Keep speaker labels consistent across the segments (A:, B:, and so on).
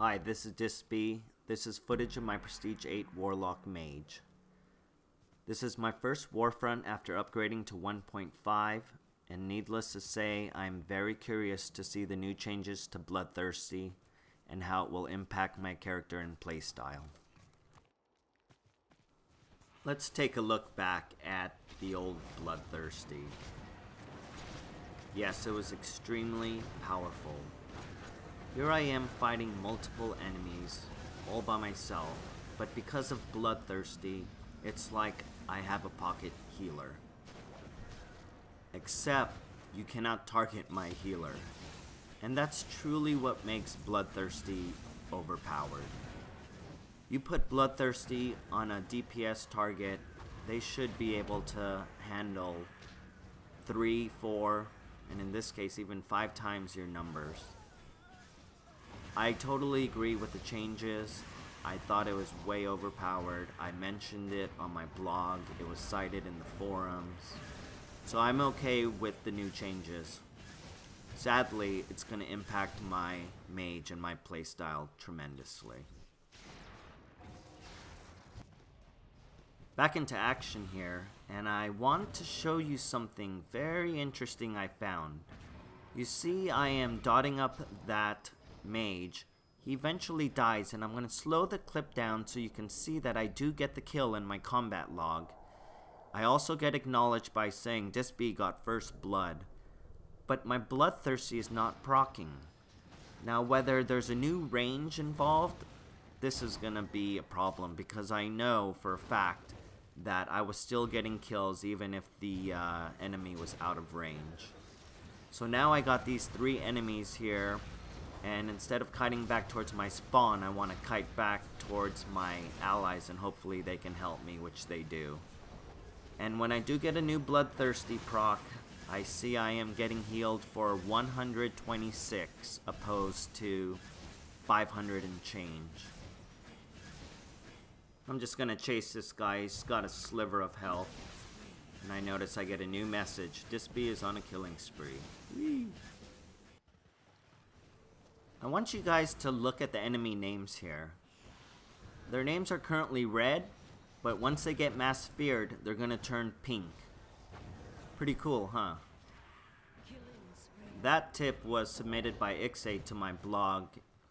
A: Hi, this is Dissb. This is footage of my Prestige 8 Warlock Mage. This is my first Warfront after upgrading to 1.5, and needless to say, I'm very curious to see the new changes to Bloodthirsty and how it will impact my character and playstyle. Let's take a look back at the old Bloodthirsty. Yes, it was extremely powerful. Here I am fighting multiple enemies, all by myself, but because of Bloodthirsty, it's like I have a pocket healer. Except, you cannot target my healer. And that's truly what makes Bloodthirsty overpowered. You put Bloodthirsty on a DPS target, they should be able to handle 3, 4, and in this case even 5 times your numbers. I totally agree with the changes. I thought it was way overpowered. I mentioned it on my blog. It was cited in the forums. So I'm okay with the new changes. Sadly, it's going to impact my mage and my playstyle tremendously. Back into action here, and I want to show you something very interesting I found. You see, I am dotting up that mage. He eventually dies, and I'm going to slow the clip down so you can see that I do get the kill in my combat log. I also get acknowledged by saying Dissb got first blood, but my Bloodthirsty is not proccing. Now whether there's a new range involved, this is going to be a problem because I know for a fact that I was still getting kills even if the enemy was out of range. So now I got these 3 enemies here, and instead of kiting back towards my spawn, I want to kite back towards my allies and hopefully they can help me, which they do. And when I do get a new Bloodthirsty proc, I see I am getting healed for 126 opposed to 500 and change. I'm just going to chase this guy. He's got a sliver of health. And I notice I get a new message. Dissb is on a killing spree. Whee! I want you guys to look at the enemy names here. Their names are currently red, but once they get mass feared, they're going to turn pink. Pretty cool, huh? That tip was submitted by Ixay to my blog,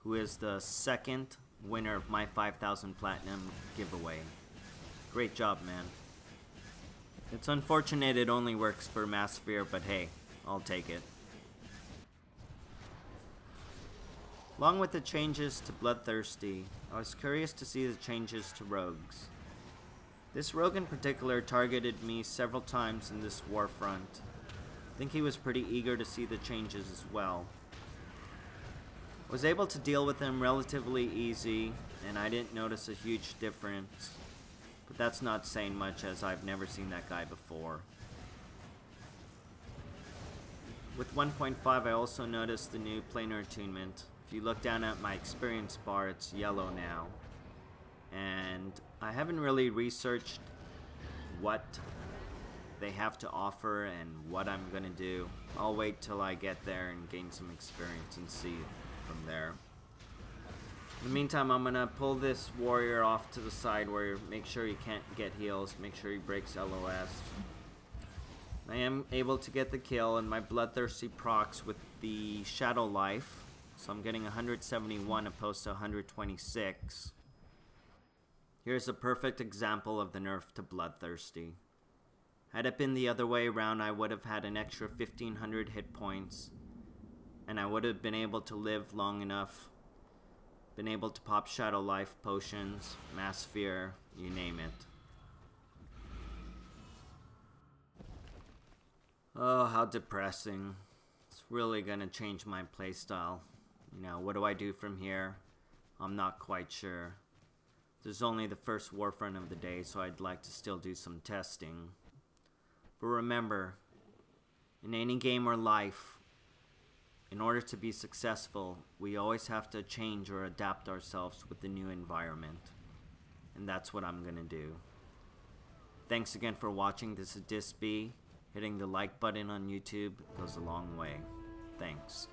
A: who is the second winner of my 5,000 Platinum giveaway. Great job, man. It's unfortunate it only works for mass fear, but hey, I'll take it. Along with the changes to Bloodthirsty, I was curious to see the changes to rogues. This rogue in particular targeted me several times in this Warfront. I think he was pretty eager to see the changes as well. I was able to deal with him relatively easy, and I didn't notice a huge difference. But that's not saying much as I've never seen that guy before. With 1.5 I also noticed the new planar attunement. If you look down at my experience bar, it's yellow now. And I haven't really researched what they have to offer and what I'm going to do. I'll wait till I get there and gain some experience and see from there. In the meantime, I'm going to pull this warrior off to the side where make sure he can't get heals, make sure he breaks LOS. I am able to get the kill, and my Bloodthirsty procs with the Shadow Life. So I'm getting 171 opposed to 126. Here's a perfect example of the nerf to Bloodthirsty. Had it been the other way around, I would have had an extra 1500 hit points. And I would have been able to live long enough. Been able to pop Shadow Life potions, Mass Fear, you name it. Oh, how depressing. It's really gonna change my playstyle. You know, what do I do from here? I'm not quite sure. This is only the first Warfront of the day, so I'd like to still do some testing. But remember, in any game or life, in order to be successful, we always have to change or adapt ourselves with the new environment. And that's what I'm gonna do. Thanks again for watching. This is Dissb. Hitting the like button on YouTube goes a long way. Thanks.